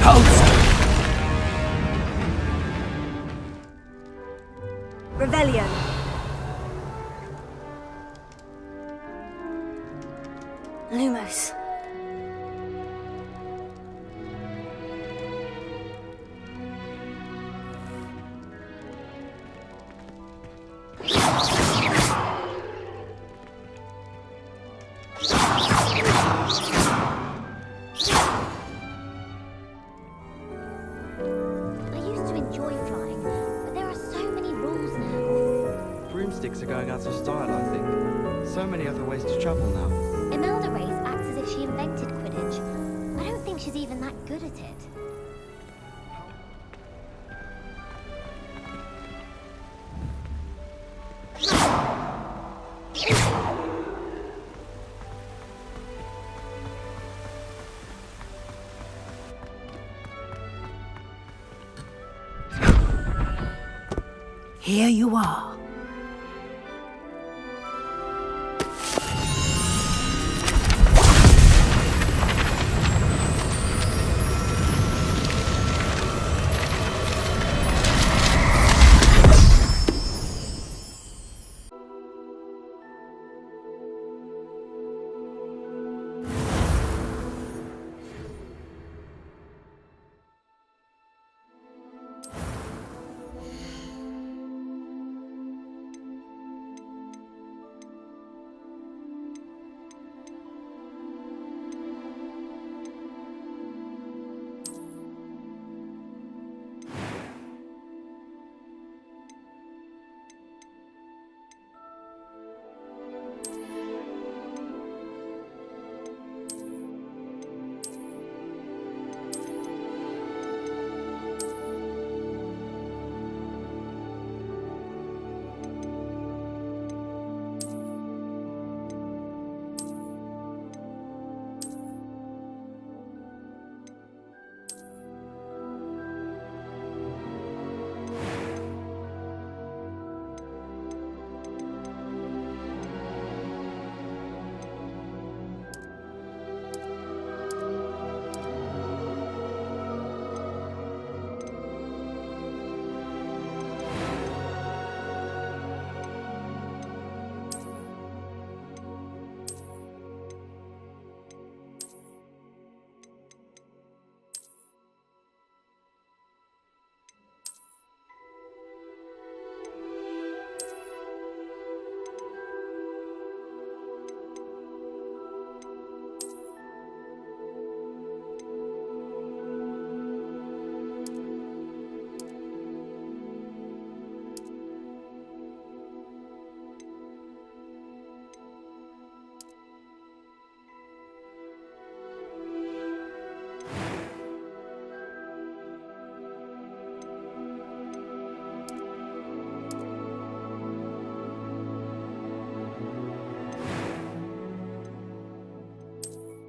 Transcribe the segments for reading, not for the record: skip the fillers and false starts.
Repulsor! Rebellion. Lumos. I used to enjoy flying, but there are so many rules now. Broomsticks are going out of style, I think. So many other ways to travel now. Imelda Race acts as if she invented Quidditch. I don't think she's even that good at it. Here you are.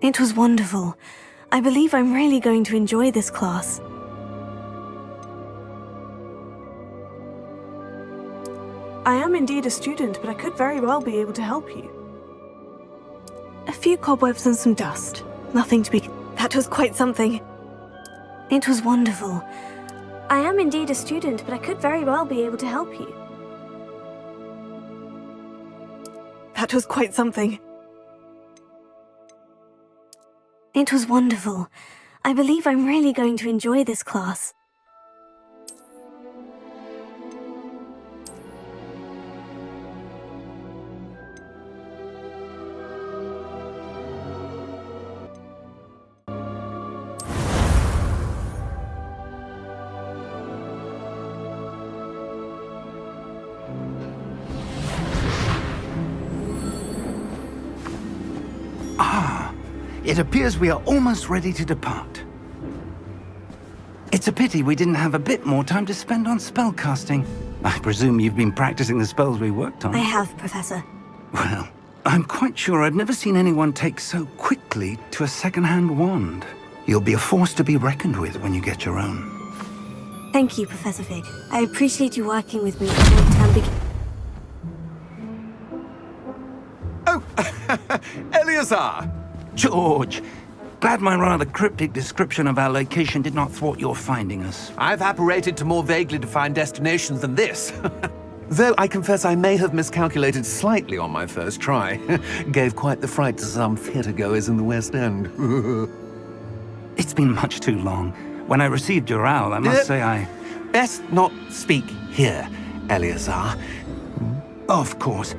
It was wonderful. I believe I'm really going to enjoy this class. I am indeed a student, but I could very well be able to help you. A few cobwebs and some dust. Nothing to be... That was quite something. It was wonderful. I am indeed a student, but I could very well be able to help you. That was quite something. It was wonderful. I believe I'm really going to enjoy this class. It appears we are almost ready to depart. It's a pity we didn't have a bit more time to spend on spellcasting. I presume you've been practicing the spells we worked on. I have, Professor. Well, I'm quite sure I've never seen anyone take so quickly to a second-hand wand. You'll be a force to be reckoned with when you get your own. Thank you, Professor Fig. I appreciate you working with me until the term begins. Oh, Eleazar! George, Glad my rather cryptic description of our location did not thwart your finding us. I've apparated to more vaguely defined destinations than this. Though I confess I may have miscalculated slightly on my first try. Gave quite the fright to some theatre-goers in the West End. It's been much too long. When I received your owl, I must say I... Best not speak here, Eleazar. Of course.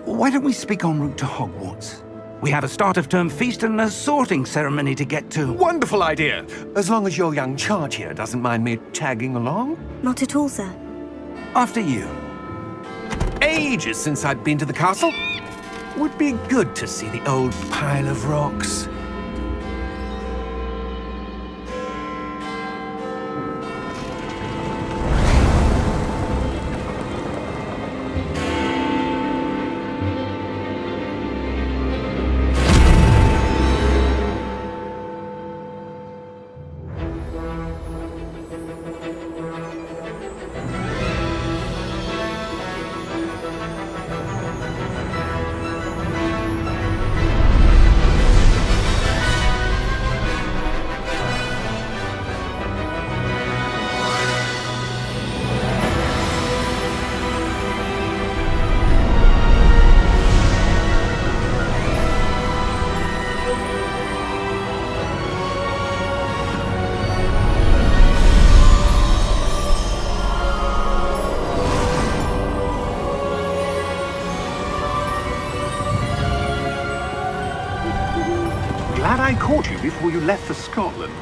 Why don't we speak en route to Hogwarts? We have a start-of-term feast and a sorting ceremony to get to. Wonderful idea! As long as your young charge here doesn't mind me tagging along. Not at all, sir. After you. Ages since I'd been to the castle. Would be good to see the old pile of rocks. Glad I caught you before you left for Scotland.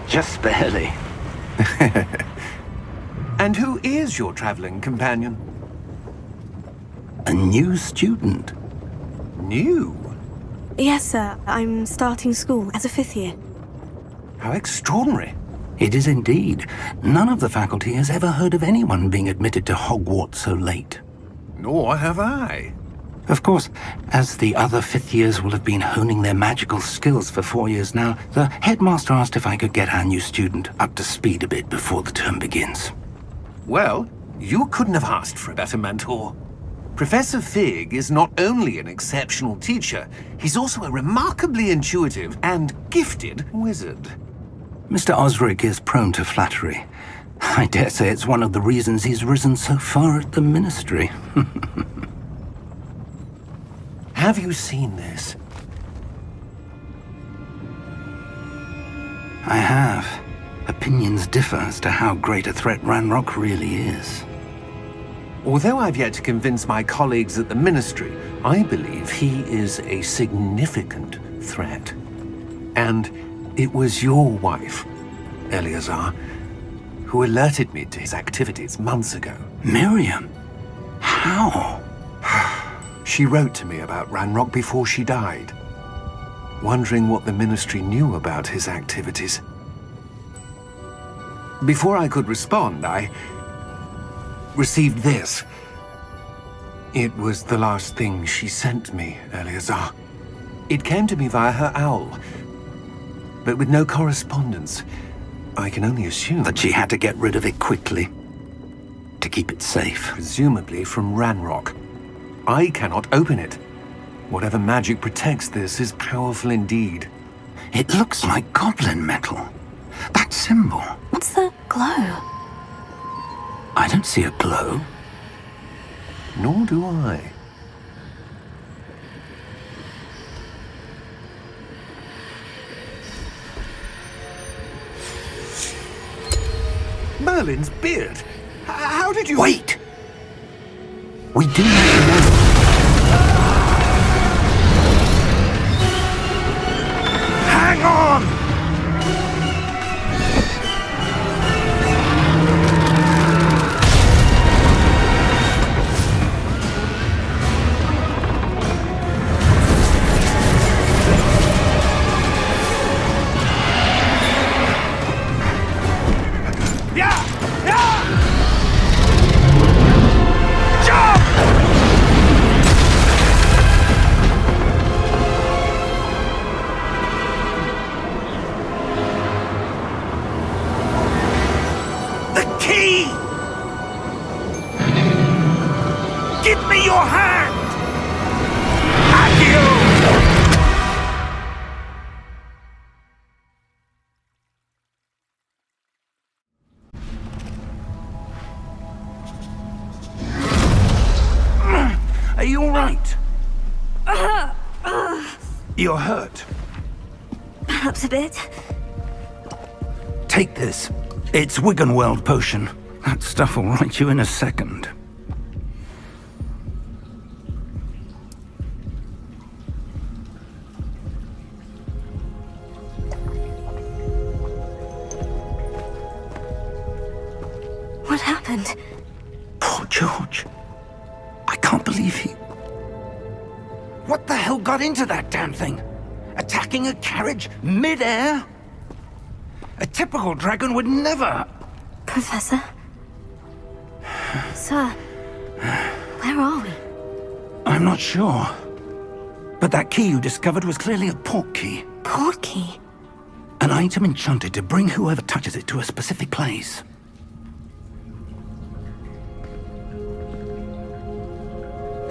Just barely. And who is your traveling companion? A new student. New? Yes, sir. I'm starting school as a 5th year. How extraordinary. It is indeed. None of the faculty has ever heard of anyone being admitted to Hogwarts so late. Nor have I. Of course, as the other 5th years will have been honing their magical skills for 4 years now, the headmaster asked if I could get our new student up to speed a bit before the term begins. Well, you couldn't have asked for a better mentor. Professor Fig is not only an exceptional teacher, he's also a remarkably intuitive and gifted wizard. Mr. Osric is prone to flattery. I dare say it's one of the reasons he's risen so far at the ministry. Have you seen this? I have. Opinions differ as to how great a threat Ranrock really is. Although I've yet to convince my colleagues at the Ministry, I believe he is a significant threat. And it was your wife, Eleazar, who alerted me to his activities months ago. Miriam? How? She wrote to me about Ranrock before she died, wondering what the Ministry knew about his activities. Before I could respond, I received this. It was the last thing she sent me, Eleazar. It came to me via her owl, but with no correspondence. I can only assume That she had to get rid of it quickly, to keep it safe. presumably from Ranrock. I cannot open it. Whatever magic protects this is powerful indeed. It looks like goblin metal. That symbol. What's the glow? I don't see a glow. Nor do I. Merlin's beard? How did you... Wait! We do need to know. Hang on! Yeah! Yeah! Jump! you all right? You're hurt. Perhaps a bit. Take this. It's Wiggenweld potion. That stuff will right you in a second. What happened? Poor George. I can't believe he... What the hell got into that damn thing? Attacking a carriage mid-air? A typical dragon would never... Professor? Sir, where are we? I'm not sure. But that key you discovered was clearly a port key. Port key? An item enchanted to bring whoever touches it to a specific place.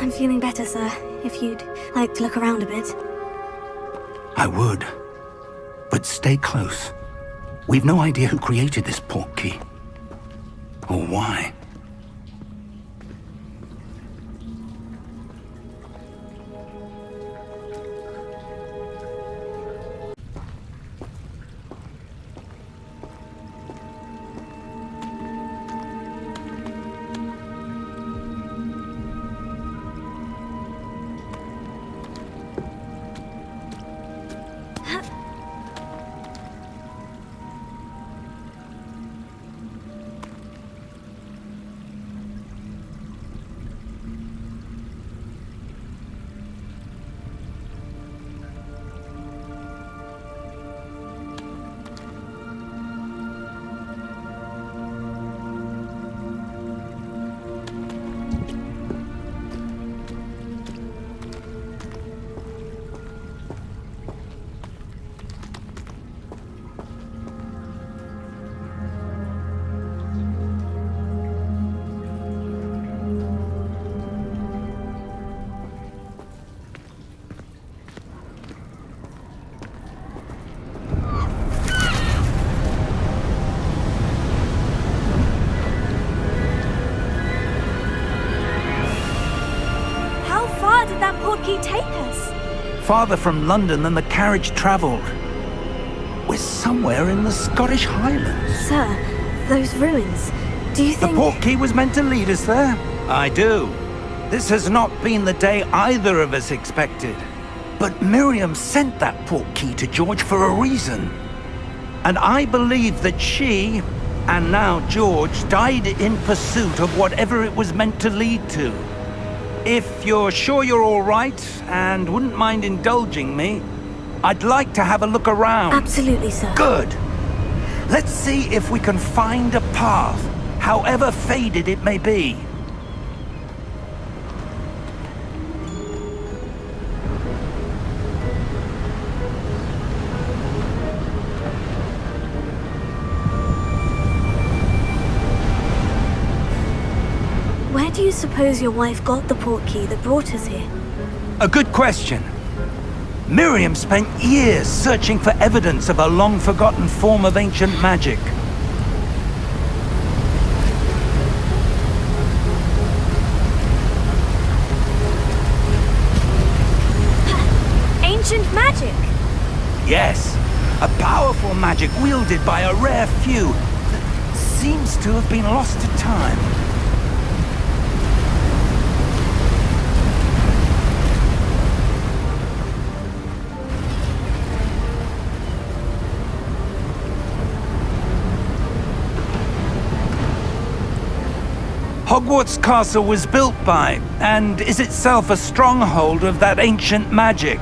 I'm feeling better, sir. If you'd like to look around a bit. I would. But stay close. We've no idea who created this port key. Or why. Take us? Farther from London than the carriage travelled. We're somewhere in the Scottish Highlands. Sir, those ruins. Do you think... The port key was meant to lead us there? I do. This has not been the day either of us expected. But Miriam sent that port key to George for a reason. And I believe that she, and now George, died in pursuit of whatever it was meant to lead to. If you're sure you're all right, and wouldn't mind indulging me, I'd like to have a look around. Absolutely, sir. Good. Let's see if we can find a path, however faded it may be. Where do you suppose your wife got the port key that brought us here? A good question. Miriam spent years searching for evidence of a long-forgotten form of ancient magic. Ancient magic? Yes, a powerful magic wielded by a rare few that seems to have been lost to time. Hogwarts Castle was built by, and is itself a stronghold of that ancient magic.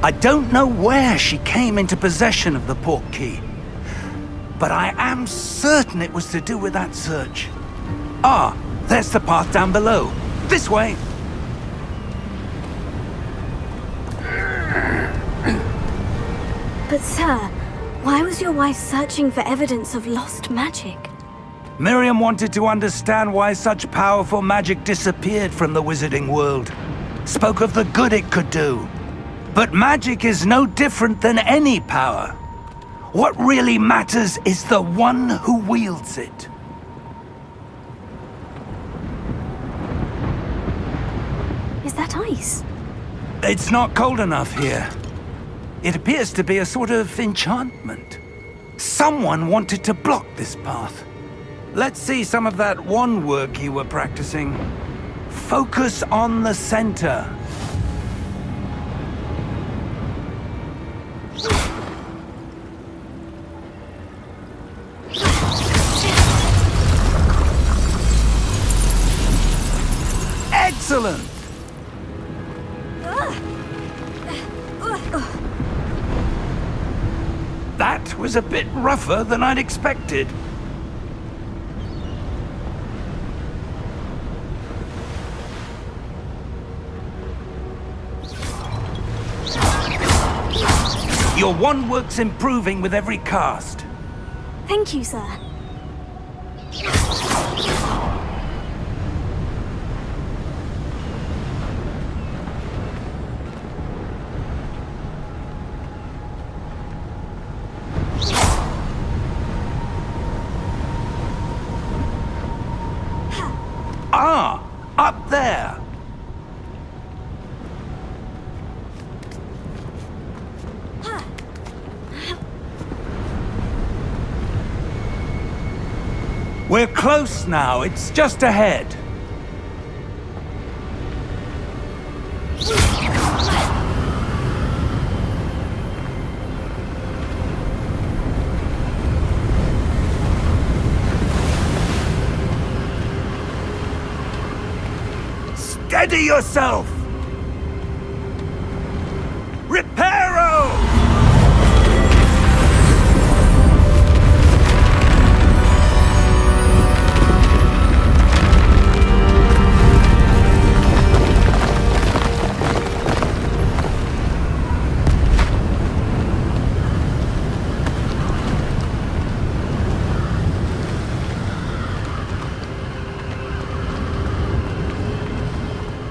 I don't know where she came into possession of the port key, but I am certain it was to do with that search. Ah, there's the path down below. This way! But sir, why was your wife searching for evidence of lost magic? Miriam wanted to understand why such powerful magic disappeared from the wizarding world. Spoke of the good it could do. But magic is no different than any power. What really matters is the one who wields it. that ice? It's not cold enough here. It appears to be a sort of enchantment. Someone wanted to block this path. Let's see some of that wand work you were practicing. Focus on the center. Excellent! That was a bit rougher than I'd expected. Your wand work's improving with every cast. Thank you, sir. Ah, up there. We're close now. It's just ahead. Steady yourself! Reparo!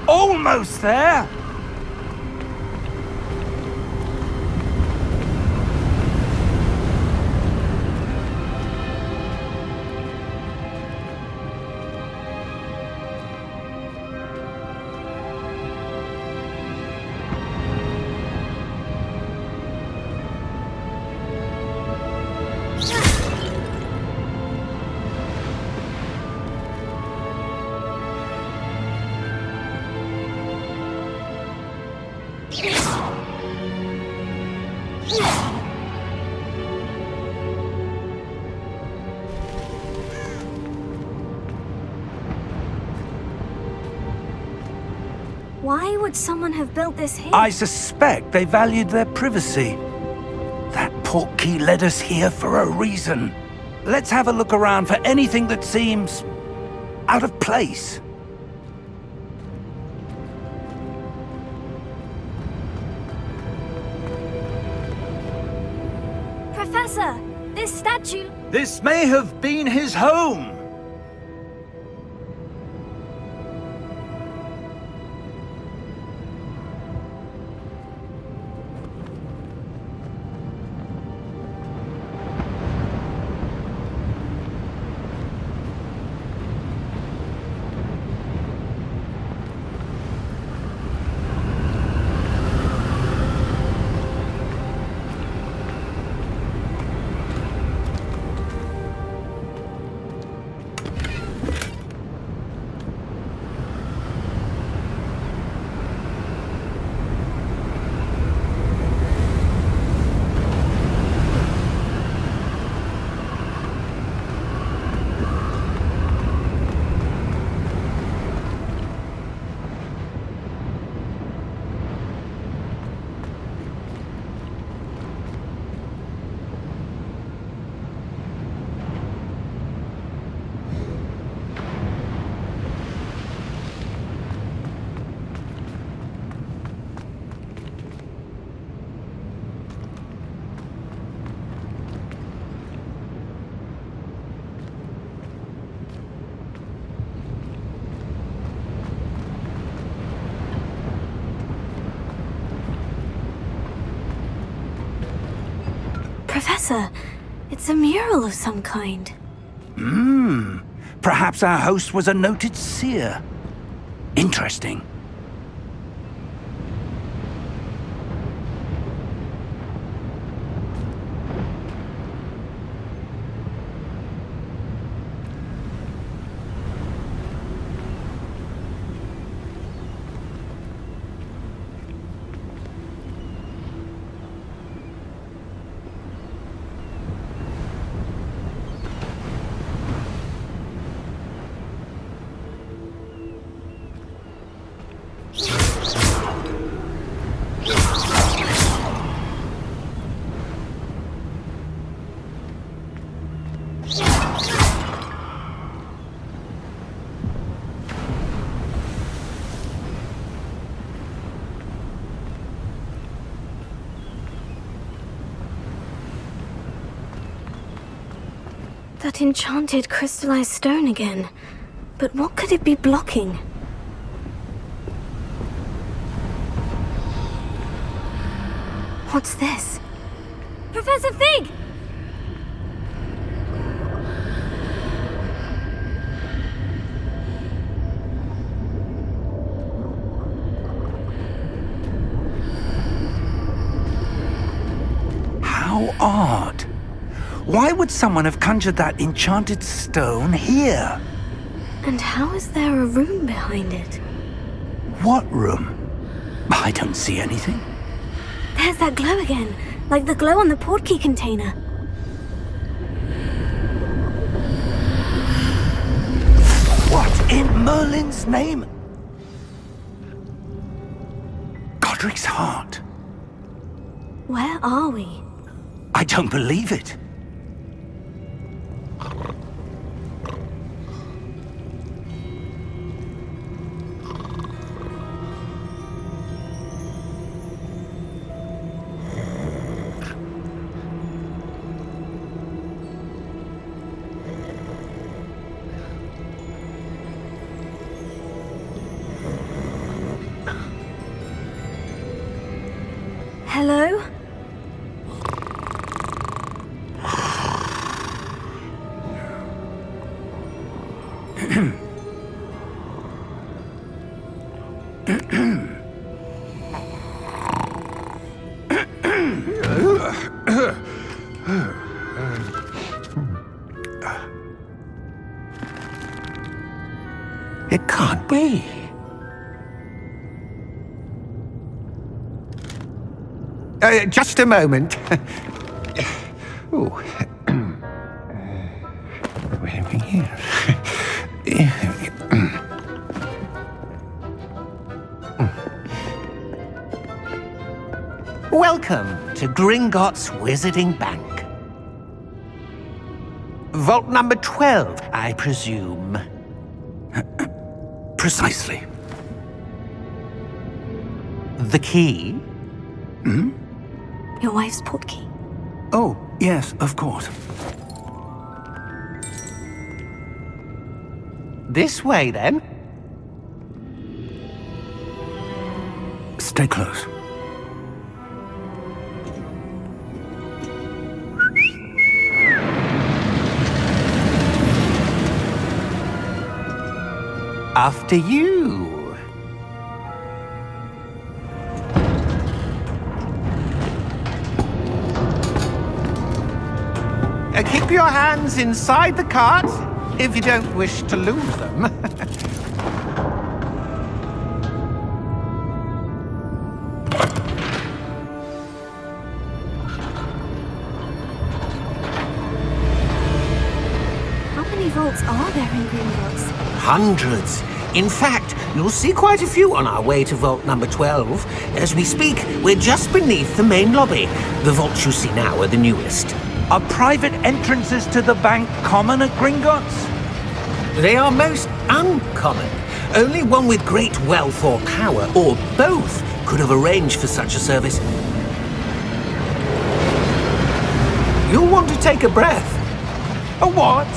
Almost there! Why would someone have built this here? I suspect they valued their privacy. That portkey led us here for a reason. Let's have a look around for anything that seems out of place. Professor, this statue... This may have been his home. Professor, it's a mural of some kind. Perhaps our host was a noted seer. Interesting. That enchanted crystallized stone again. But what could it be blocking? What's this? Professor Fig! How odd. Why would someone have conjured that enchanted stone here? And how is there a room behind it? What room? I don't see anything. There's that glow again, like the glow on the portkey container. What in Merlin's name? Godric's heart. Where are we? I don't believe it. Hello? It can't be. Just a moment. Oh. Where are we here? Welcome to Gringotts Wizarding Bank. Vault number 12, I presume. Precisely. The key? Your wife's portkey. Oh, yes, of course. This way, then. Stay close. After you. Keep your hands inside the cart if you don't wish to lose them. How many vaults are there in Gringotts? Hundreds. In fact, you'll see quite a few on our way to vault number 12. As we speak, we're just beneath the main lobby. The vaults you see now are the newest. Are private entrances to the bank common at Gringotts? They are most uncommon. Only one with great wealth or power, or both, could have arranged for such a service. You'll want to take a breath. A what?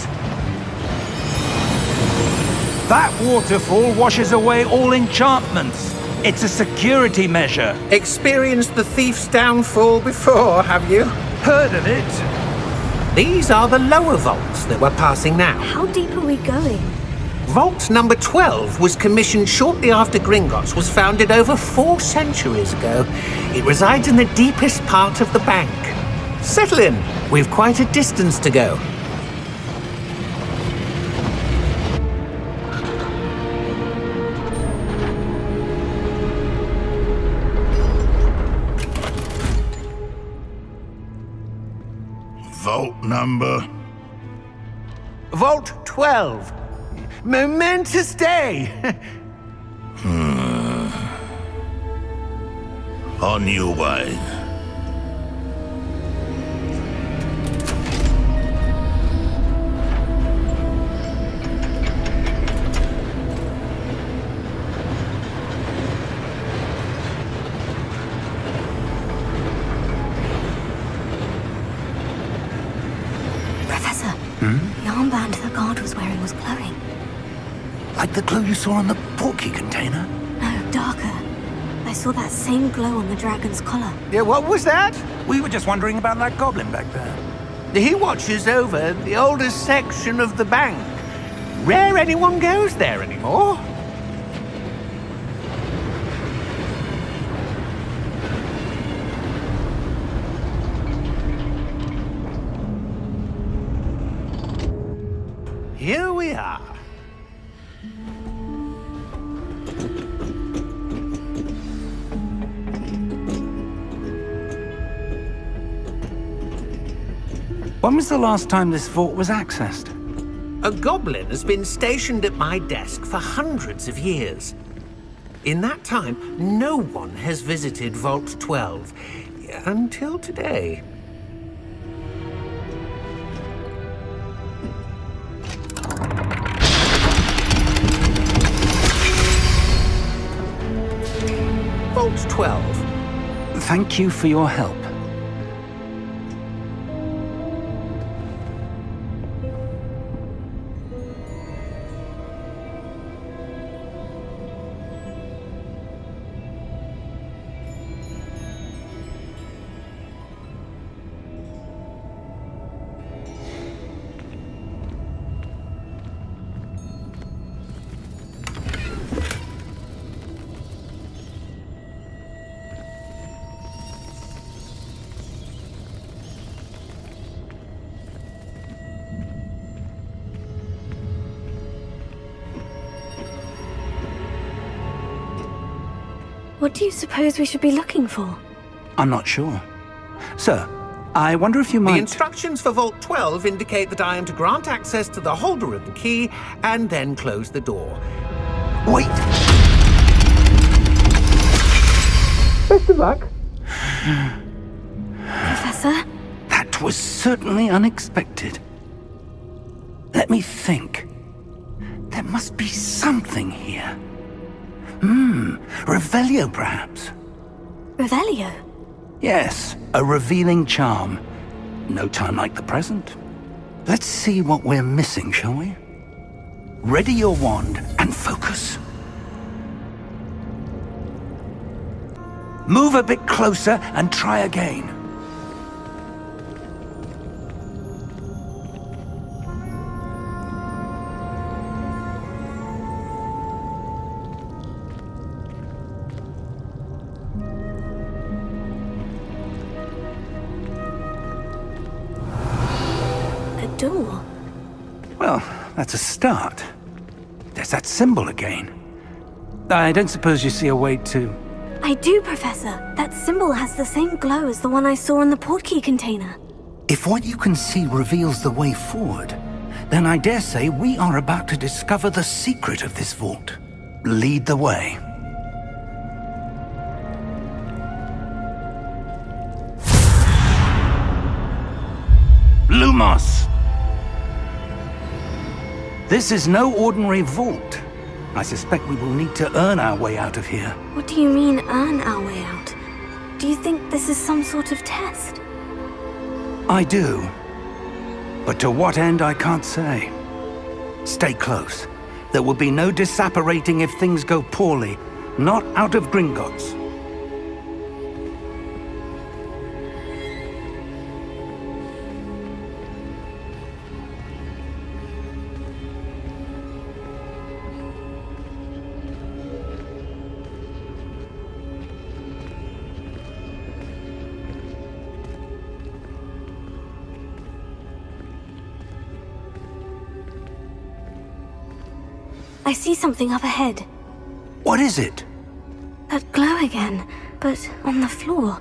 That waterfall washes away all enchantments. It's a security measure. Experienced the thief's downfall before, have you? Heard of it? These are the lower vaults that we're passing now. How deep are we going? Vault number 12 was commissioned shortly after Gringotts was founded over 4 centuries ago. It resides in the deepest part of the bank. Settle in. We've quite a distance to go. Vault number? Vault 12. Momentous day. On your way. Professor, The armband the guard was wearing was glowing. Like the glow you saw on the portkey container? No, darker. I saw that same glow on the dragon's collar. Yeah, what was that? We were just wondering about that goblin back there. He watches over the oldest section of the bank. Rare anyone goes there anymore. Here we are. When was the last time this vault was accessed? A goblin has been stationed at my desk for hundreds of years. In that time, no one has visited Vault 12 until today. Vault 12. Thank you for your help. What do you suppose we should be looking for? I'm not sure. Sir, I wonder if you might... The instructions for Vault 12 indicate that I am to grant access to the holder of the key and then close the door. Wait! Best of luck. Professor? That was certainly unexpected. Let me think. There must be something here. Revelio, perhaps? Revelio? Yes, a revealing charm. No time like the present. Let's see what we're missing, shall we? Ready your wand and focus. Move a bit closer and try again. Door? Well, that's a start. There's that symbol again. I don't suppose you see a way to... I do, Professor. That symbol has the same glow as the one I saw in the portkey container. If what you can see reveals the way forward, then I dare say we are about to discover the secret of this vault. Lead the way. Lumos! This is no ordinary vault. I suspect we will need to earn our way out of here. What do you mean, earn our way out? Do you think this is some sort of test? I do. But to what end, I can't say. Stay close. There will be no disapparating if things go poorly. Not out of Gringotts. I see something up ahead. What is it? That glow again, but on the floor.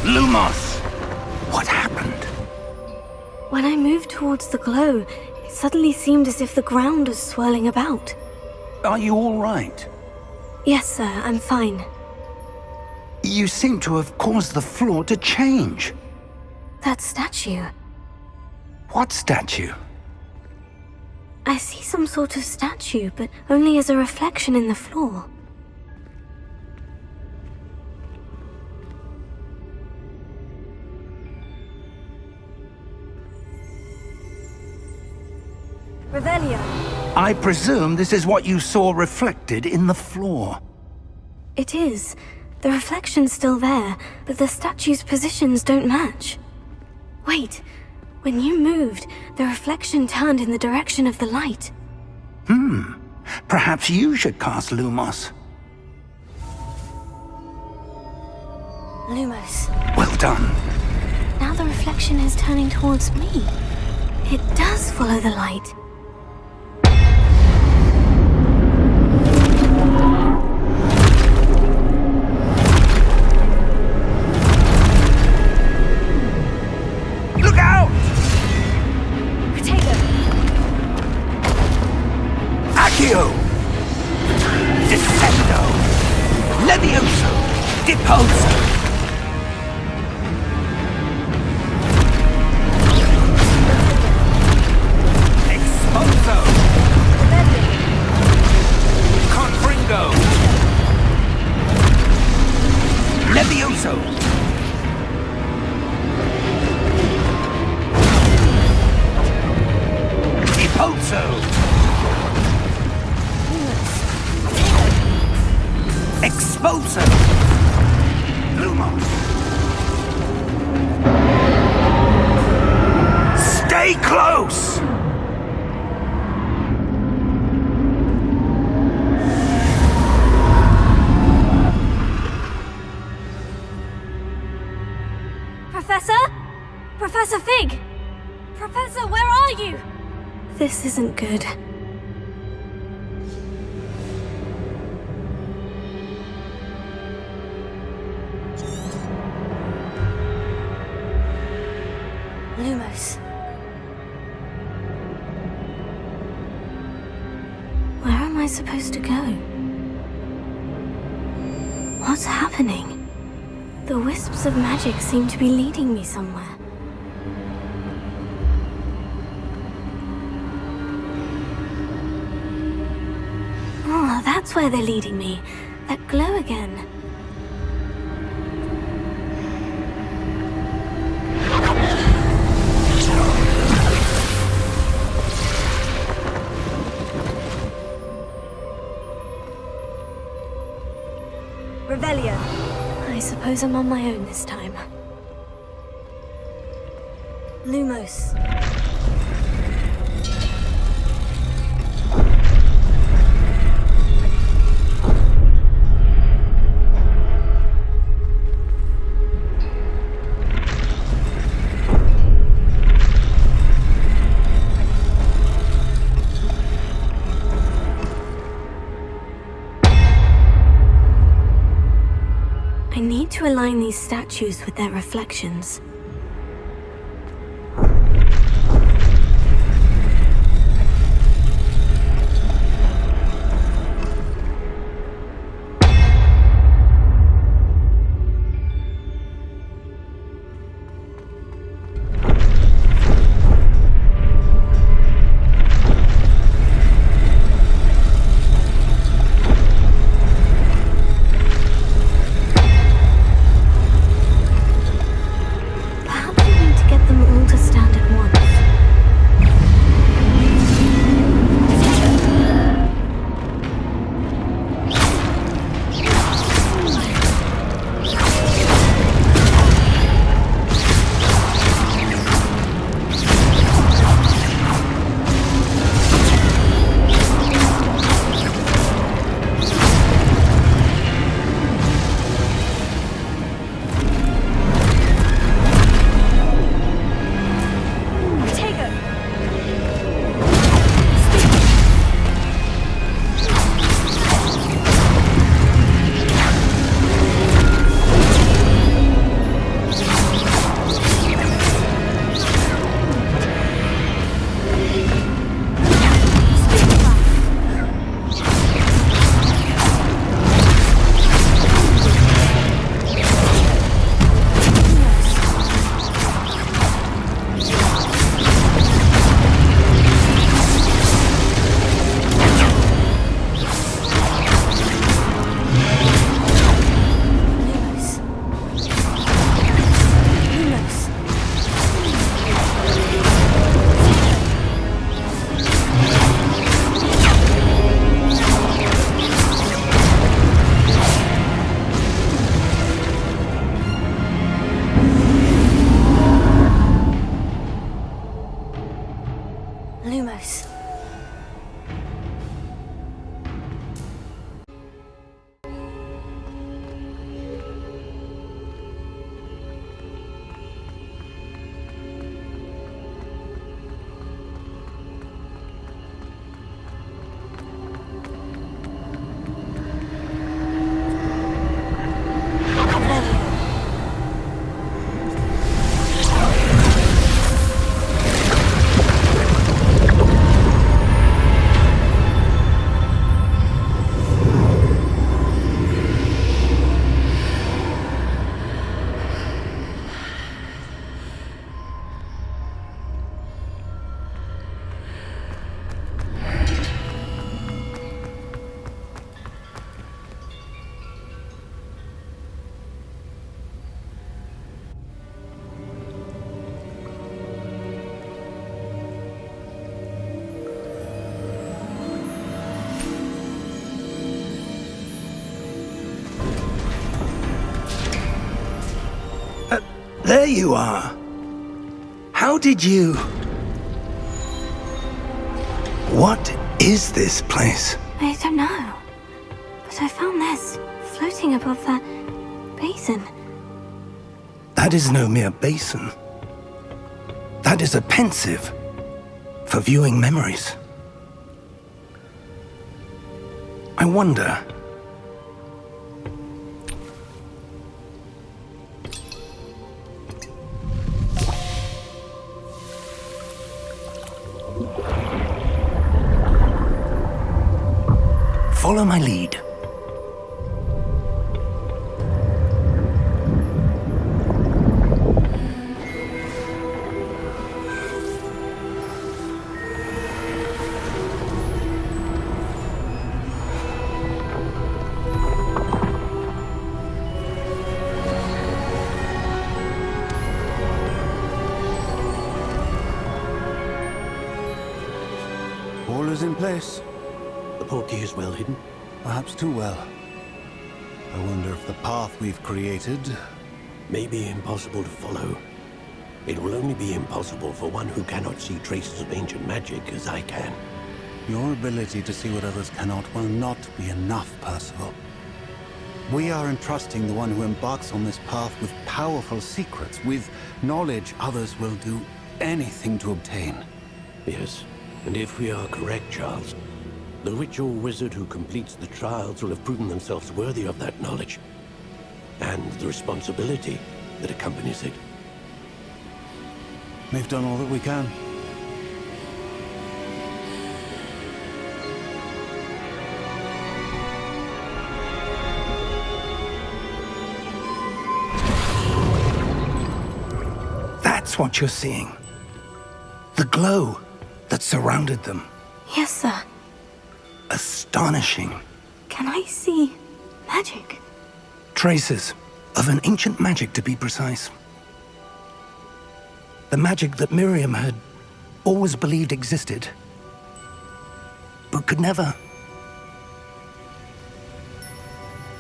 Lumos! What happened? When I moved towards the glow, it suddenly seemed as if the ground was swirling about. Are you all right? Yes, sir, I'm fine. You seem to have caused the floor to change. That statue. What statue? I see some sort of statue, but only as a reflection in the floor. Revelio. I presume this is what you saw reflected in the floor. It is. The reflection's still there, but the statue's positions don't match. Wait, when you moved, the reflection turned in the direction of the light. Perhaps you should cast Lumos. Lumos. Well done. Now the reflection is turning towards me. It does follow the light. Look out! Protego. Accio! Descendo! Levioso! Deposo! Exposo! Confringo! Levioso! Deposo! Exposo! Lumos! Stay close! Professor? Professor Fig! Professor, where are you? This isn't good. Lumos. Where am I supposed to go? What's happening? The wisps of magic seem to be leading me somewhere. Oh, that's where they're leading me. That glow again. Revelio. I suppose I'm on my own this time. Lumos. I need to align these statues with their reflections. Lumos. There you are. How did you... What is this place? I don't know. But I found this floating above that basin. That is no mere basin. That is a pensive for viewing memories. I wonder... Follow my lead. All is in place. The portkey is well hidden. Perhaps too well. I wonder if the path we've created... May be impossible to follow. It will only be impossible for one who cannot see traces of ancient magic as I can. Your ability to see what others cannot will not be enough, Percival. We are entrusting the one who embarks on this path with powerful secrets, with knowledge others will do anything to obtain. Yes, and if we are correct, Charles, the witch or wizard who completes the trials will have proven themselves worthy of that knowledge, and the responsibility that accompanies it. We've done all that we can. That's what you're seeing. The glow that surrounded them. Yes, sir. Astonishing. Can I see magic? Traces of an ancient magic, to be precise. The magic that Miriam had always believed existed, but could never.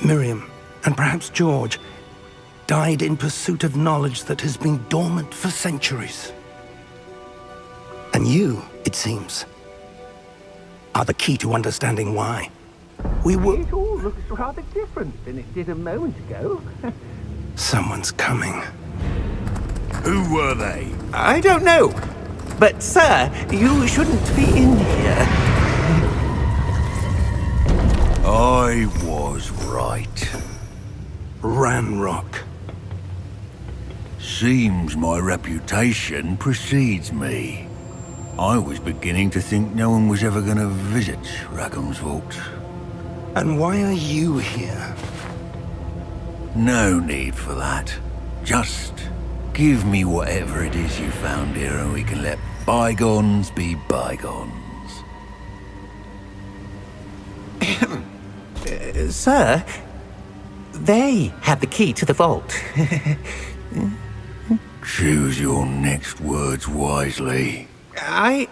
Miriam, and perhaps George, died in pursuit of knowledge that has been dormant for centuries. And you, it seems, are the key to understanding why. We were... It all looks rather different than it did a moment ago. Someone's coming. Who were they? I don't know. But, sir, you shouldn't be in here. I was right. Ranrock. Seems my reputation precedes me. I was beginning to think no one was ever going to visit Rackham's vault. And why are you here? No need for that. Just give me whatever it is you found here and we can let bygones be bygones. Sir, they had the key to the vault. Choose your next words wisely. I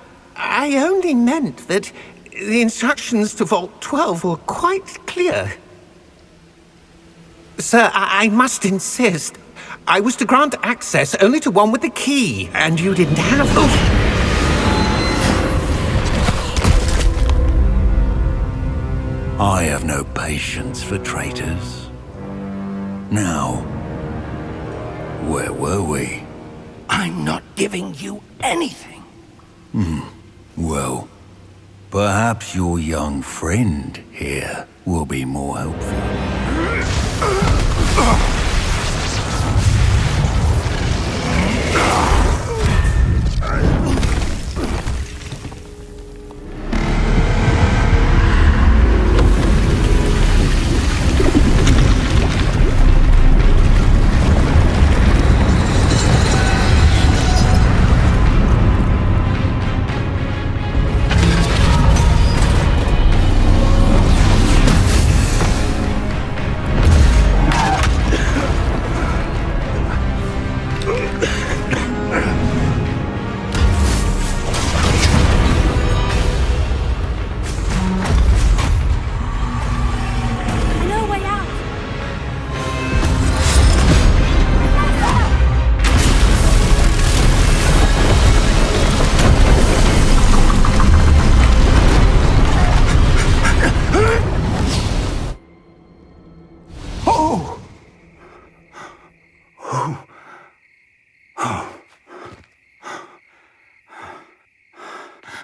only meant that the instructions to Vault 12 were quite clear. Sir, I must insist. I was to grant access only to one with the key, and you didn't have them. I have no patience for traitors. Now, where were we? I'm not giving you anything. Well, perhaps your young friend here will be more helpful.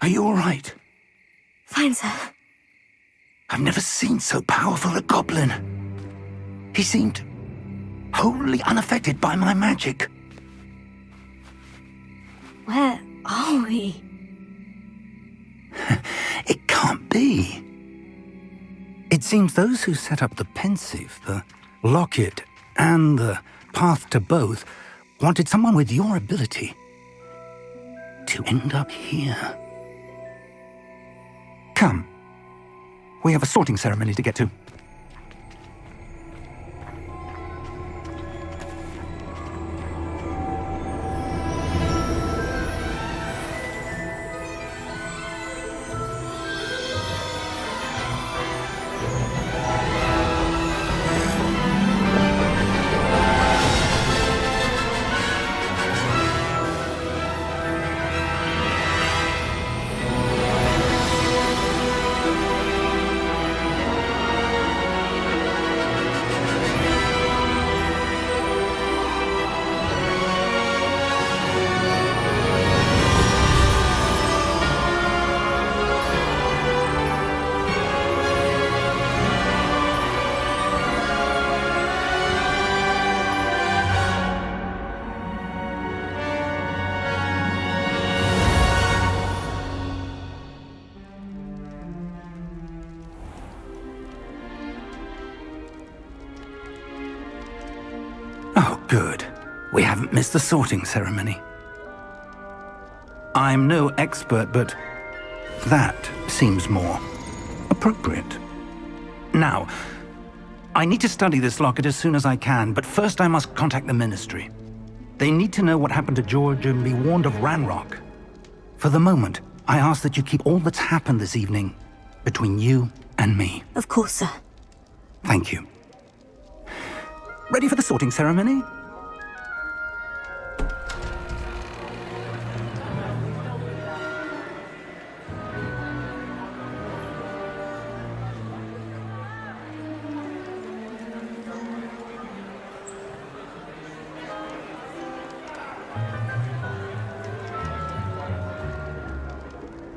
Are you all right? Fine, sir. I've never seen so powerful a goblin. He seemed wholly unaffected by my magic. Where are we? It can't be. It seems those who set up the pensive, the locket, and the path to both wanted someone with your ability to end up here. Come. We have a sorting ceremony to get to. Oh, good. We haven't missed the sorting ceremony. I'm no expert, but that seems more appropriate. Now, I need to study this locket as soon as I can, but first I must contact the Ministry. They need to know what happened to George and be warned of Ranrock. For the moment, I ask that you keep all that's happened this evening between you and me. Of course, sir. Thank you. Ready for the sorting ceremony?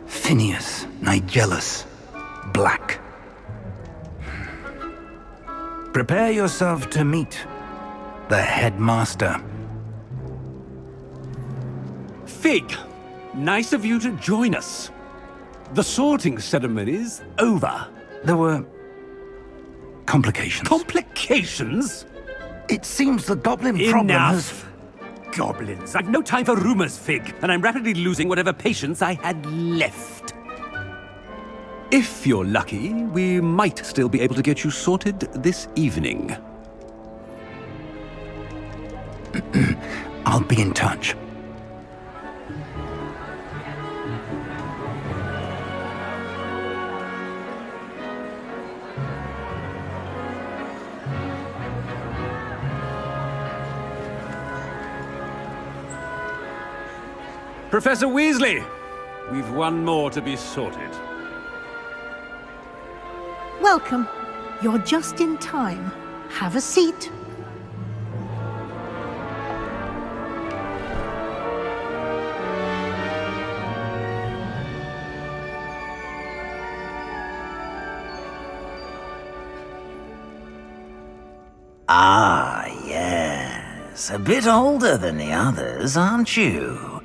Phineas, Nigellus, Black. Prepare yourself to meet the headmaster. Fig, nice of you to join us. The sorting ceremony's over. There were complications. Complications? It seems the goblin problem has... Enough! Goblins. I've no time for rumors, Fig, and I'm rapidly losing whatever patience I had left. If you're lucky, we might still be able to get you sorted this evening. I'll be in touch. Professor Weasley, we've one more to be sorted. Welcome. You're just in time. Have a seat. Ah, yes. A bit older than the others, aren't you?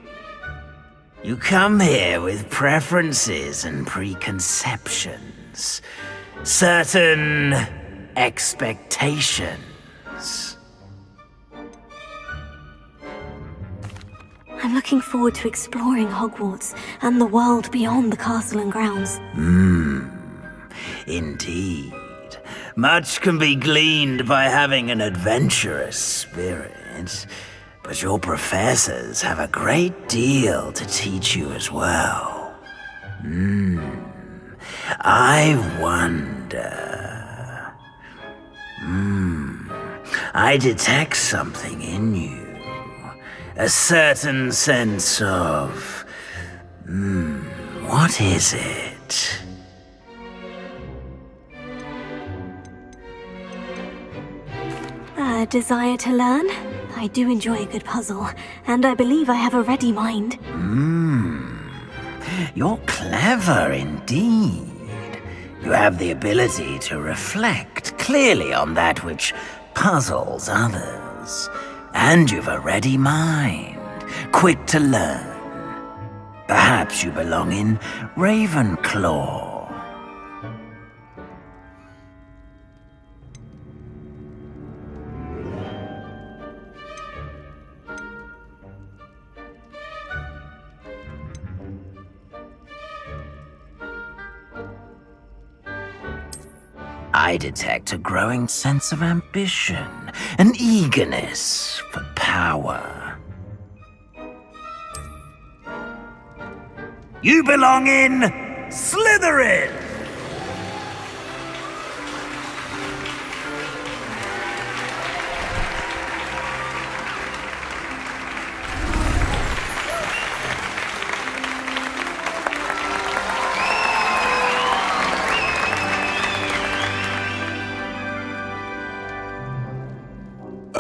You come here with preferences and preconceptions. Certain expectations. I'm looking forward to exploring Hogwarts and the world beyond the castle and grounds. Indeed. Much can be gleaned by having an adventurous spirit, but your professors have a great deal to teach you as well. I wonder... I detect something in you. A certain sense of... what is it? A desire to learn? I do enjoy a good puzzle, and I believe I have a ready mind. You're clever indeed. You have the ability to reflect clearly on that which puzzles others. And you've a ready mind, quick to learn. Perhaps you belong in Ravenclaw. I detect a growing sense of ambition, an eagerness for power. You belong in Slytherin!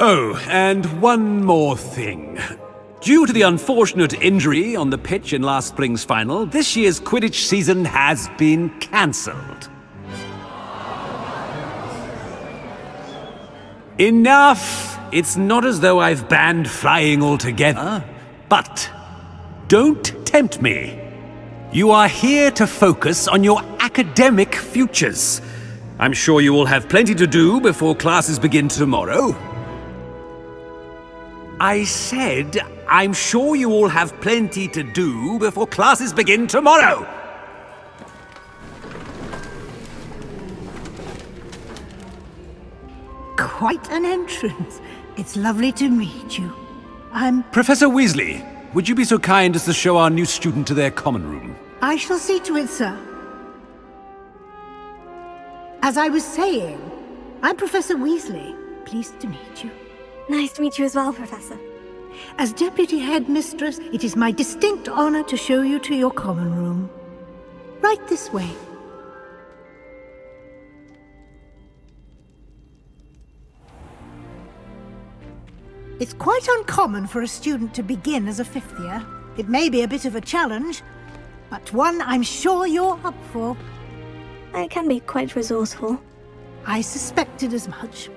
Oh, and one more thing. Due to the unfortunate injury on the pitch in last spring's final, this year's Quidditch season has been cancelled. Enough! It's not as though I've banned flying altogether, but don't tempt me. You are here to focus on your academic futures. I'm sure you will have plenty to do before classes begin tomorrow. I said, I'm sure you all have plenty to do before classes begin tomorrow! Quite an entrance. It's lovely to meet you. I'm... Professor Weasley, would you be so kind as to show our new student to their common room? I shall see to it, sir. As I was saying, I'm Professor Weasley. Pleased to meet you. Nice to meet you as well, Professor. As Deputy Headmistress, it is my distinct honor to show you to your common room. Right this way. It's quite uncommon for a student to begin as a fifth year. It may be a bit of a challenge, but one I'm sure you're up for. I can be quite resourceful. I suspected as much.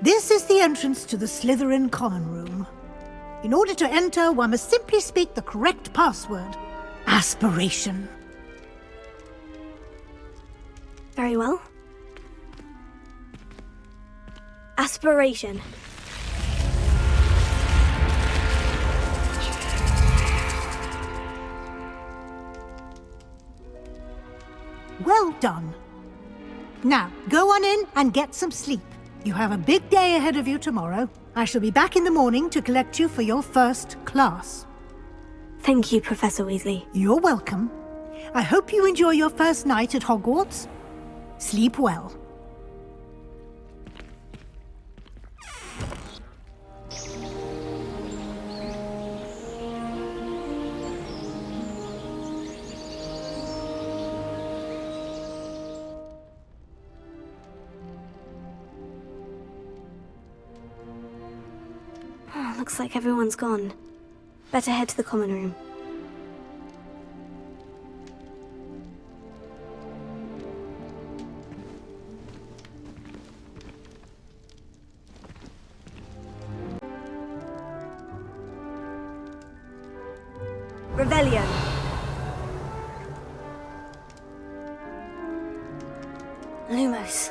This is the entrance to the Slytherin common room. In order to enter, one must simply speak the correct password. Aspiration. Very well. Aspiration. Well done. Now, go on in and get some sleep. You have a big day ahead of you tomorrow. I shall be back in the morning to collect you for your first class. Thank you, Professor Weasley. You're welcome. I hope you enjoy your first night at Hogwarts. Sleep well. Looks like everyone's gone. Better head to the common room. Revelio. Lumos.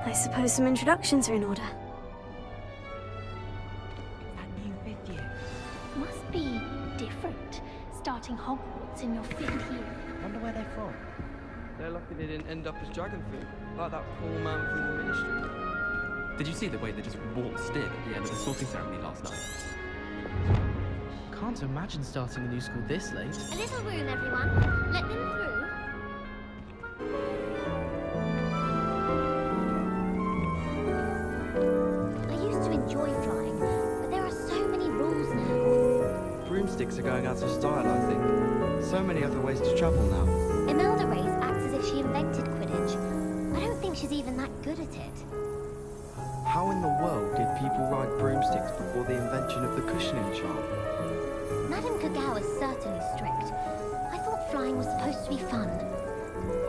I suppose some introductions are in order. That new fifth year. Must be different, starting Hogwarts in your 5th year. Wonder where they're from. They're lucky they didn't end up as dragon food, like that poor man from the ministry. Did you see the way they just waltzed in at the end of the sorting ceremony last night? Can't imagine starting a new school this late. A little room, everyone. Let them through. I used to enjoy flying, but there are so many rules now. Broomsticks are going out of style, I think. So many other ways to travel now. Imelda Race acts as if she invented Quidditch. I don't think she's even that good at it. How in the world did people ride broomsticks before the invention of the cushioning charm? Madame Kagao is certainly strict. I thought flying was supposed to be fun.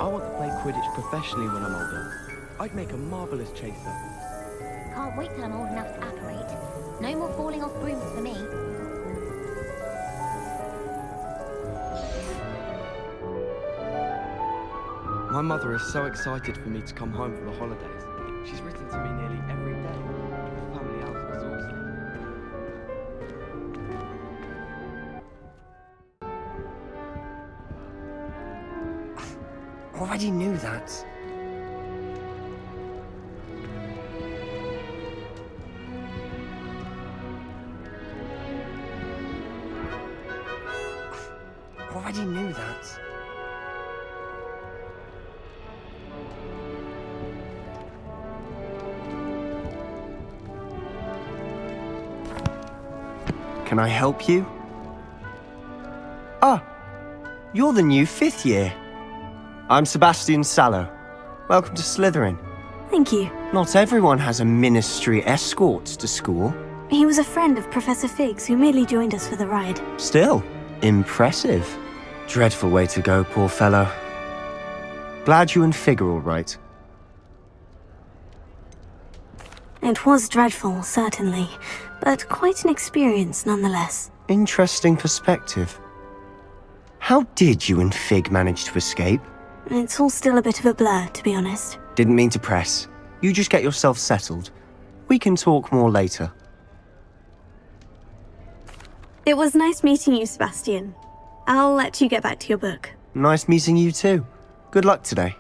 I want to play Quidditch professionally when I'm older. I'd make a marvellous chaser. Can't wait till I'm old enough to apparate. No more falling off brooms for me. My mother is so excited for me to come home for the holidays. She's written to me nearly every day. The family out's exhausting. Already knew that. Already knew that. Can I help you? Ah, you're the new 5th year. I'm Sebastian Sallow. Welcome to Slytherin. Thank you. Not everyone has a ministry escort to school. He was a friend of Professor Fig's who merely joined us for the ride. Still, impressive. Dreadful way to go, poor fellow. Glad you and Fig are all right. It was dreadful, certainly, but quite an experience nonetheless. Interesting perspective. How did you and Fig manage to escape? It's all still a bit of a blur, to be honest. Didn't mean to press. You just get yourself settled. We can talk more later. It was nice meeting you, Sebastian. I'll let you get back to your book. Nice meeting you too. Good luck today.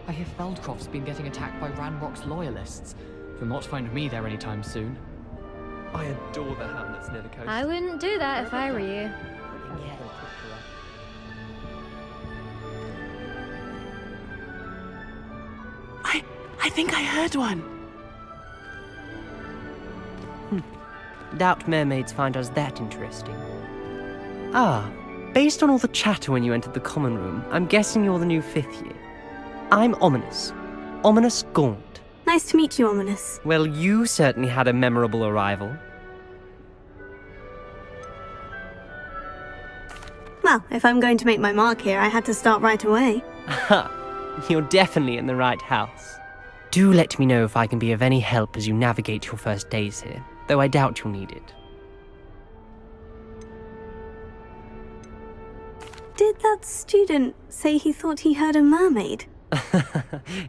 I hear Feldcroft's been getting attacked by Ranrock's loyalists. You'll not find me there anytime soon. I adore the hamlets near the coast. I wouldn't do that if I were you. I think I heard one. Doubt mermaids find us that interesting. Ah, based on all the chatter when you entered the common room, I'm guessing you're the new 5th year. I'm Ominous. Ominous Gaunt. Nice to meet you, Ominous. Well, you certainly had a memorable arrival. Well, if I'm going to make my mark here, I had to start right away. Ha! You're definitely in the right house. Do let me know if I can be of any help as you navigate your first days here, though I doubt you'll need it. Did that student say he thought he heard a mermaid?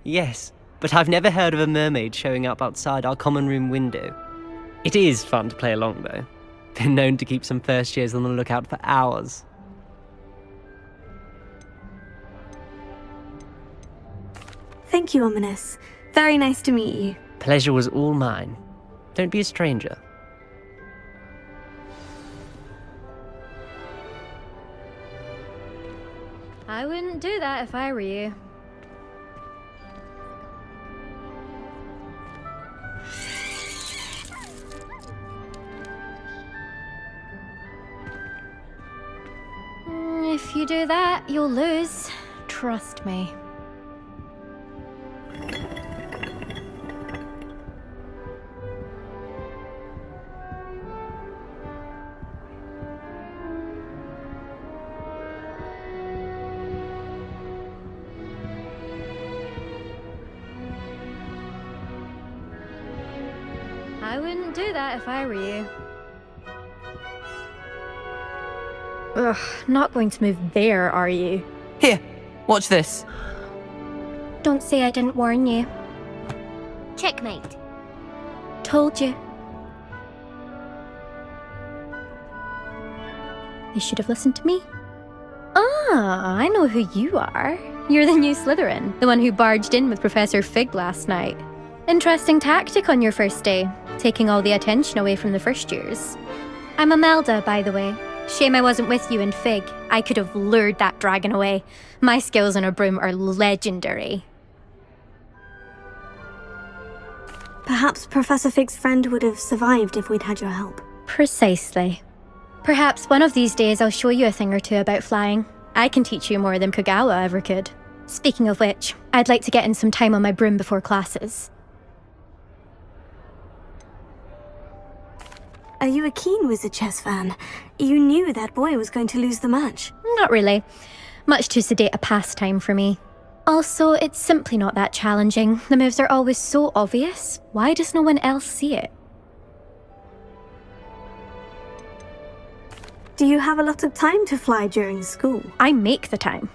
Yes, but I've never heard of a mermaid showing up outside our common room window. It is fun to play along, though. Been known to keep some first years on the lookout for hours. Thank you, Ominous. Very nice to meet you. Pleasure was all mine. Don't be a stranger. I wouldn't do that if I were you. If you do that, you'll lose. Trust me. I wouldn't do that if I were you. Ugh, not going to move there, are you? Here, watch this. Don't say I didn't warn you. Checkmate. Told you. You should have listened to me. Ah, I know who you are. You're the new Slytherin, the one who barged in with Professor Fig last night. Interesting tactic on your first day, taking all the attention away from the first years. I'm Imelda, by the way. Shame I wasn't with you in Fig. I could have lured that dragon away. My skills on a broom are legendary. Perhaps Professor Fig's friend would have survived if we'd had your help. Precisely. Perhaps one of these days I'll show you a thing or two about flying. I can teach you more than Kogawa ever could. Speaking of which, I'd like to get in some time on my broom before classes. Are you a keen Wizard chess fan? You knew that boy was going to lose the match. Not really. Much too sedate a pastime for me. Also, it's simply not that challenging. The moves are always so obvious. Why does no one else see it? Do you have a lot of time to fly during school? I make the time.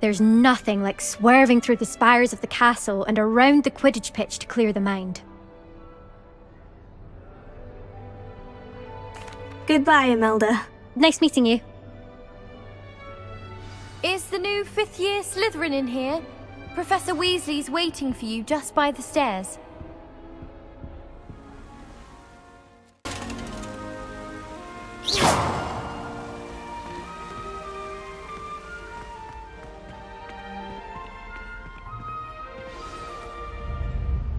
There's nothing like swerving through the spires of the castle and around the Quidditch pitch to clear the mind. Goodbye, Imelda. Nice meeting you. Is the new 5th year Slytherin in here? Professor Weasley's waiting for you just by the stairs.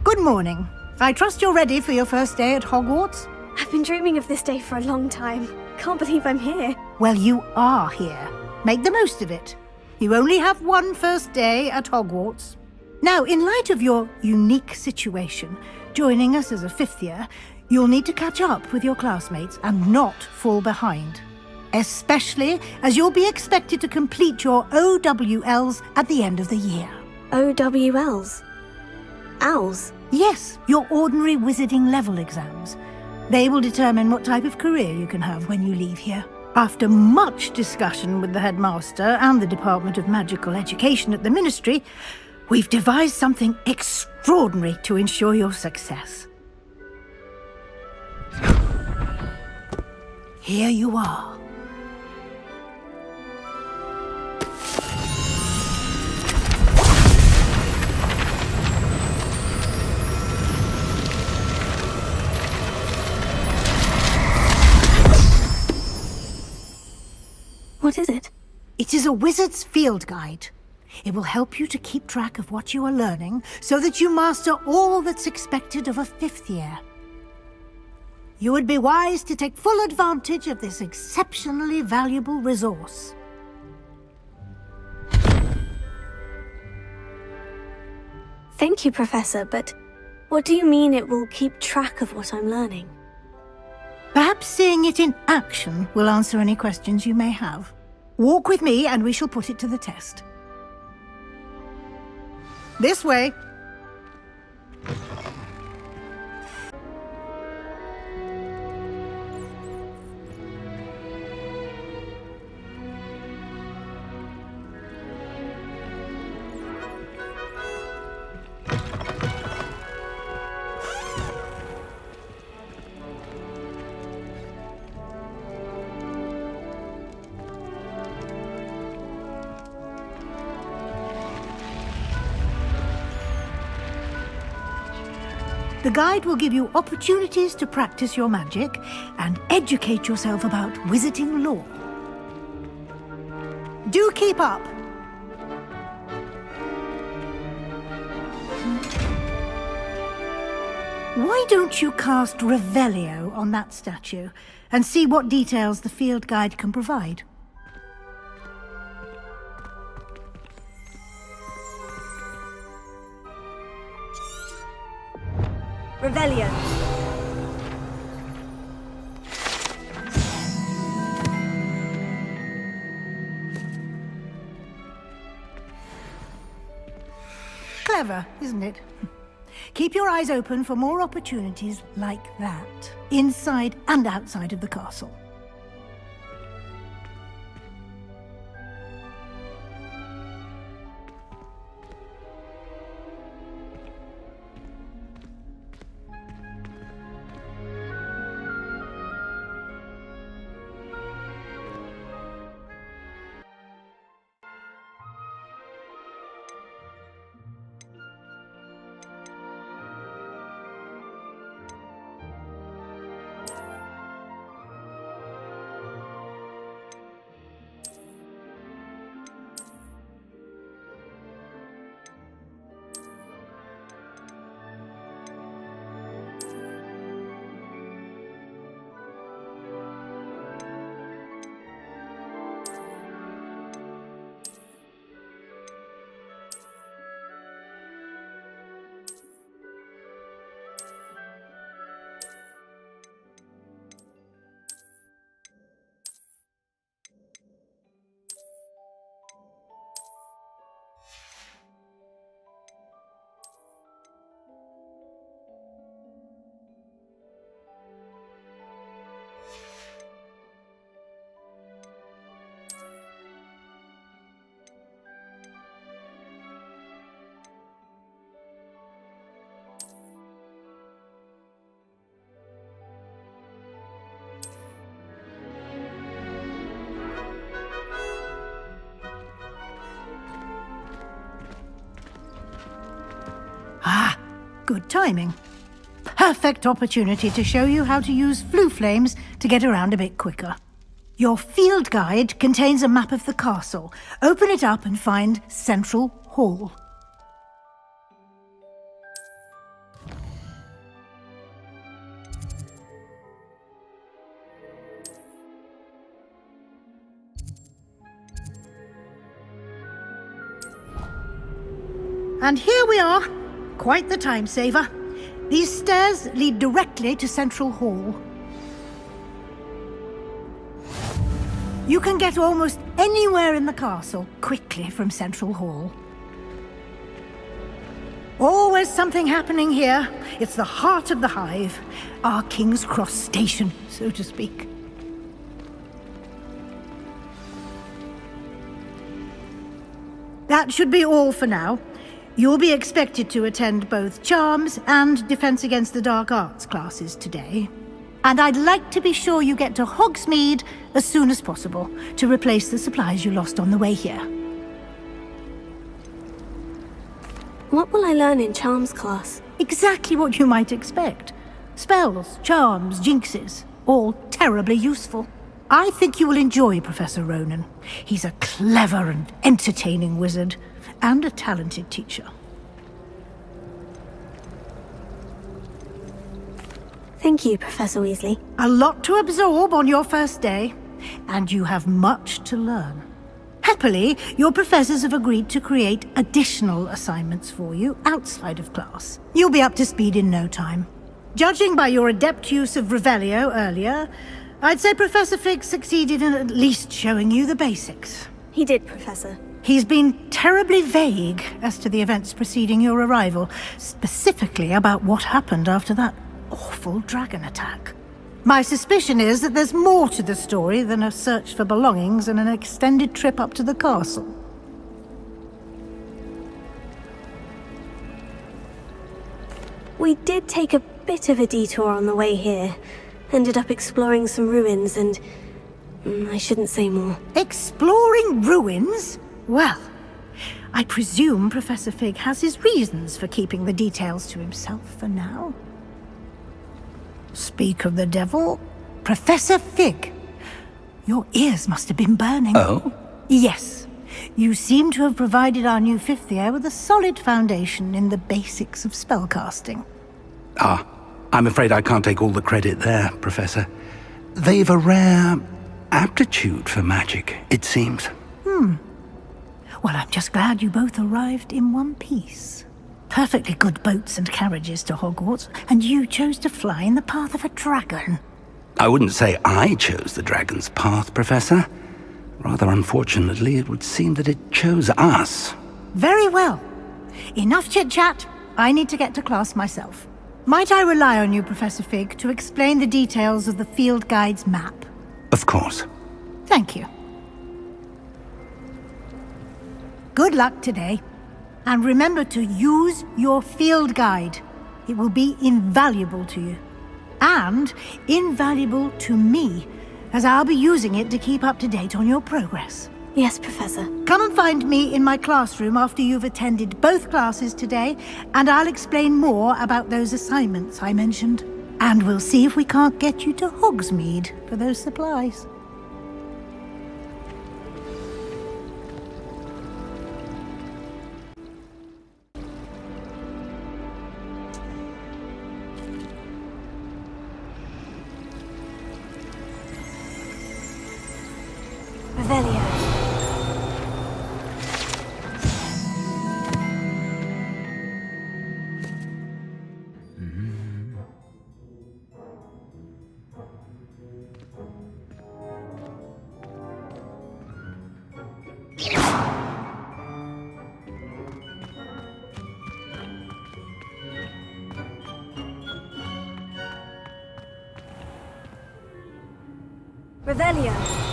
Good morning. I trust you're ready for your first day at Hogwarts? I've been dreaming of this day for a long time. Can't believe I'm here. Well, you are here. Make the most of it. You only have one first day at Hogwarts. Now, in light of your unique situation, joining us as a 5th year, you'll need to catch up with your classmates and not fall behind. Especially as you'll be expected to complete your OWLs at the end of the year. OWLs? Owls? Yes, your ordinary wizarding level exams. They will determine what type of career you can have when you leave here. After much discussion with the headmaster and the Department of Magical Education at the Ministry, we've devised something extraordinary to ensure your success. Here you are. What is it? It is a wizard's field guide. It will help you to keep track of what you are learning so that you master all that's expected of a 5th year. You would be wise to take full advantage of this exceptionally valuable resource. Thank you, Professor, but what do you mean it will keep track of what I'm learning? Perhaps seeing it in action will answer any questions you may have. Walk with me and we shall put it to the test. This way. The guide will give you opportunities to practice your magic and educate yourself about wizarding lore. Do keep up! Why don't you cast Revelio on that statue and see what details the field guide can provide? Revelio. Clever, isn't it? Keep your eyes open for more opportunities like that, inside and outside of the castle. Good timing. Perfect opportunity to show you how to use flue flames to get around a bit quicker. Your field guide contains a map of the castle. Open it up and find Central Hall. And here we are. Quite the time saver. These stairs lead directly to Central Hall. You can get almost anywhere in the castle quickly from Central Hall. Always something happening here. It's the heart of the hive. Our King's Cross station, so to speak. That should be all for now. You'll be expected to attend both Charms and Defense Against the Dark Arts classes today. And I'd like to be sure you get to Hogsmeade as soon as possible to replace the supplies you lost on the way here. What will I learn in Charms class? Exactly what you might expect. Spells, charms, jinxes, all terribly useful. I think you will enjoy Professor Ronan. He's a clever and entertaining wizard, and a talented teacher. Thank you, Professor Weasley. A lot to absorb on your first day, and you have much to learn. Happily, your professors have agreed to create additional assignments for you outside of class. You'll be up to speed in no time. Judging by your adept use of Revelio earlier, I'd say Professor Fig succeeded in at least showing you the basics. He did, Professor. He's been terribly vague as to the events preceding your arrival, specifically about what happened after that awful dragon attack. My suspicion is that there's more to the story than a search for belongings and an extended trip up to the castle. We did take a bit of a detour on the way here. Ended up exploring some ruins and... I shouldn't say more. Exploring ruins? Well, I presume Professor Fig has his reasons for keeping the details to himself for now. Speak of the devil, Professor Fig. Your ears must have been burning. Oh? Yes. You seem to have provided our new fifth year with a solid foundation in the basics of spellcasting. Ah, I'm afraid I can't take all the credit there, Professor. They've a rare aptitude for magic, it seems. Well, I'm just glad you both arrived in one piece. Perfectly good boats and carriages to Hogwarts, and you chose to fly in the path of a dragon. I wouldn't say I chose the dragon's path, Professor. Rather unfortunately, it would seem that it chose us. Very well. Enough chit-chat. I need to get to class myself. Might I rely on you, Professor Fig, to explain the details of the field guide's map? Of course. Thank you. Good luck today. And remember to use your field guide. It will be invaluable to you. And invaluable to me, as I'll be using it to keep up to date on your progress. Yes, Professor. Come and find me in my classroom after you've attended both classes today, and I'll explain more about those assignments I mentioned. And we'll see if we can't get you to Hogsmeade for those supplies. Revelio. Revelio.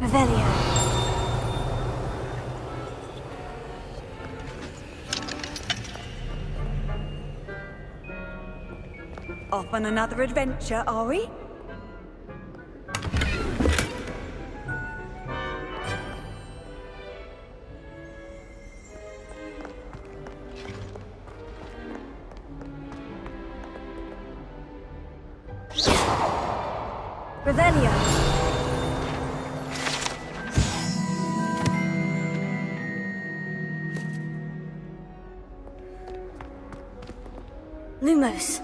Revelio. Off on another adventure, are we? Revelio. Lumos.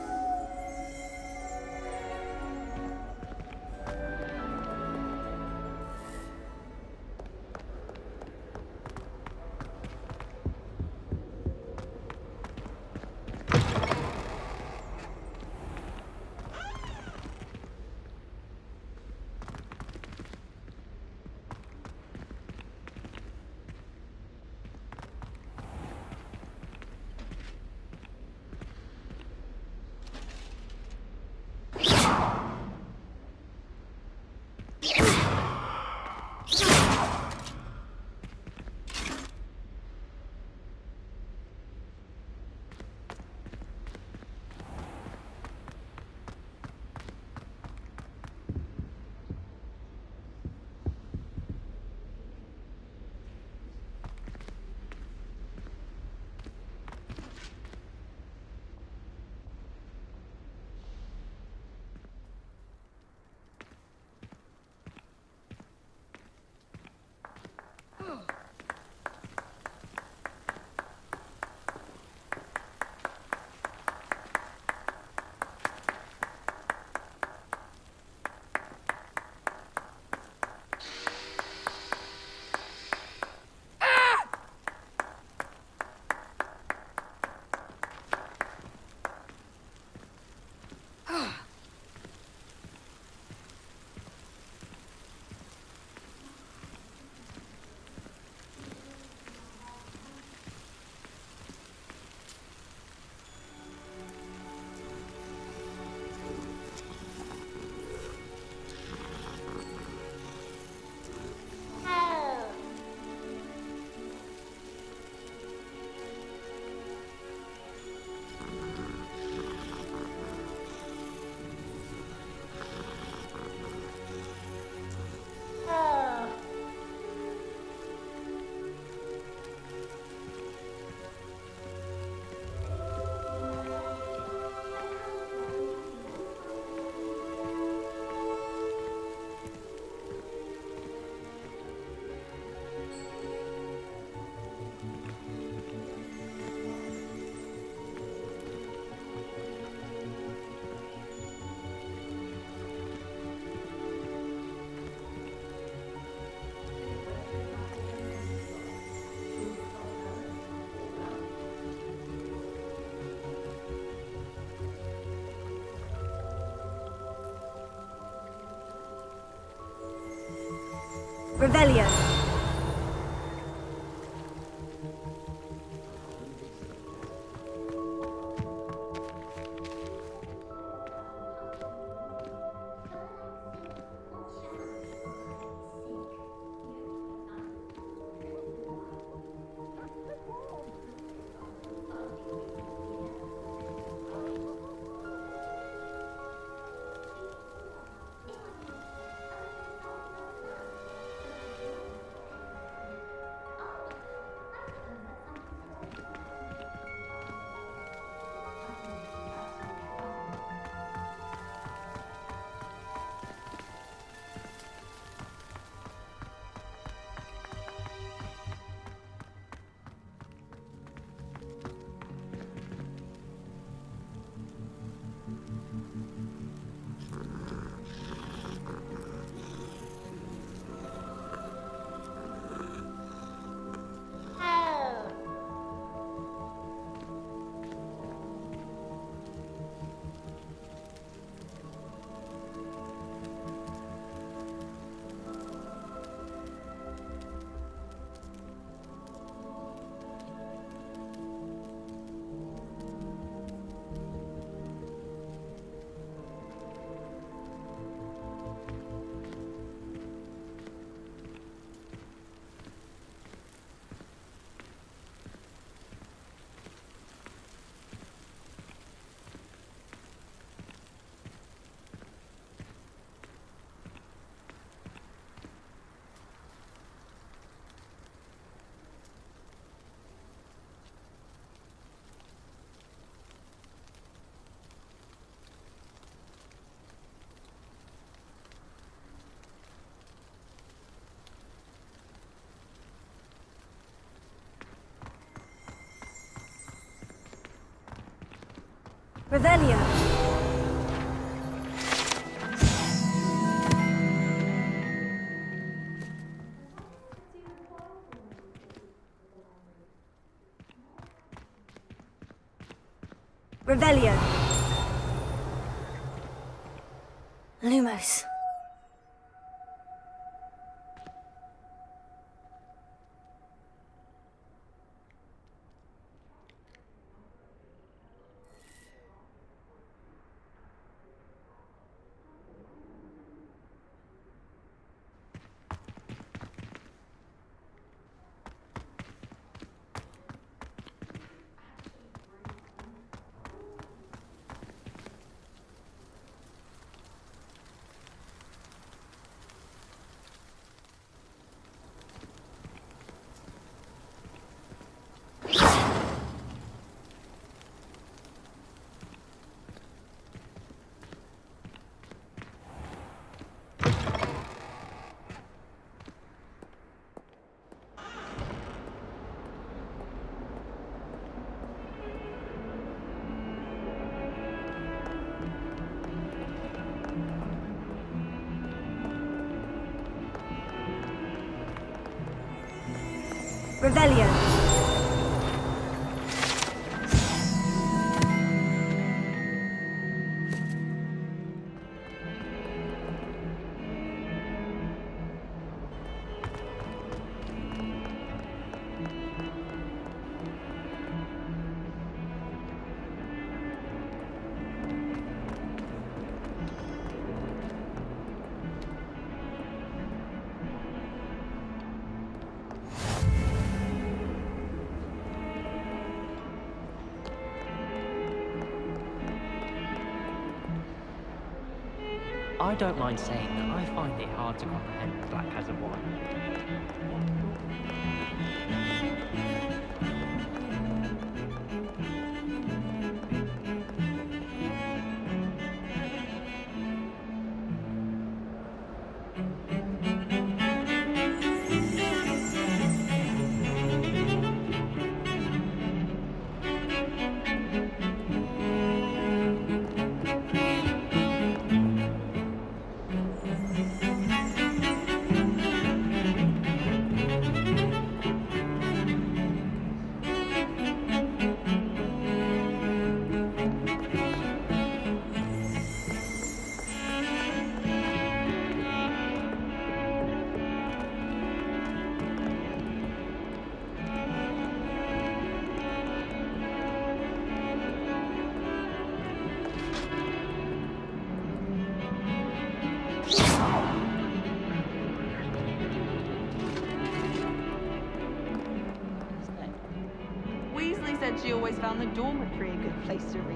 Revelio. Revelio. Revelio. Lumos. Revelio. I don't mind saying that I find it hard to comprehend the Black Hazard one. Weasley said she always found the dormitory a good place to read.